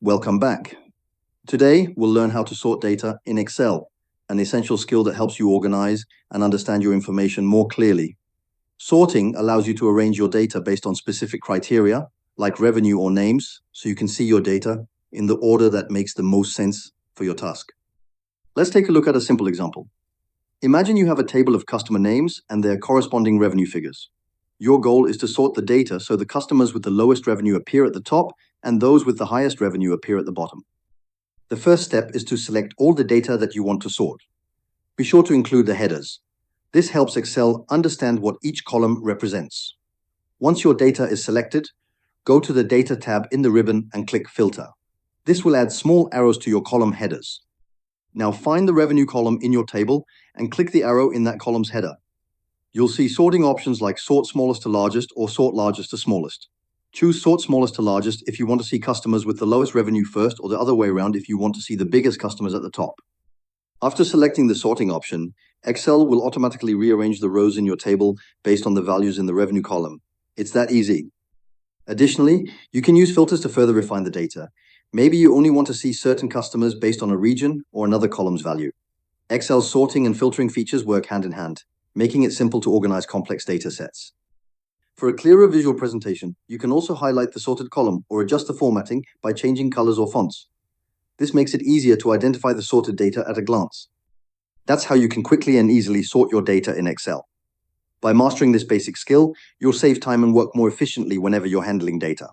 Welcome back. Today, we'll learn how to sort data in Excel, an essential skill that helps you organize and understand your information more clearly. Sorting allows you to arrange your data based on specific criteria, like revenue or names, so you can see your data in the order that makes the most sense for your task. Let's take a look at a simple example. Imagine you have a table of customer names and their corresponding revenue figures. Your goal is to sort the data so the customers with the lowest revenue appear at the top and those with the highest revenue appear at the bottom. The first step is to select all the data that you want to sort. Be sure to include the headers. This helps Excel understand what each column represents. Once your data is selected, go to the Data tab in the ribbon and click Filter. This will add small arrows to your column headers. Now find the revenue column in your table and click the arrow in that column's header. You'll see sorting options like Sort Smallest to Largest or Sort Largest to Smallest. Choose Sort Smallest to Largest if you want to see customers with the lowest revenue first, or the other way around if you want to see the biggest customers at the top. After selecting the sorting option, Excel will automatically rearrange the rows in your table based on the values in the revenue column. It's that easy. Additionally, you can use filters to further refine the data. Maybe you only want to see certain customers based on a region or another column's value. Excel's sorting and filtering features work hand in hand, making it simple to organize complex data sets. For a clearer visual presentation, you can also highlight the sorted column or adjust the formatting by changing colors or fonts. This makes it easier to identify the sorted data at a glance. That's how you can quickly and easily sort your data in Excel. By mastering this basic skill, you'll save time and work more efficiently whenever you're handling data.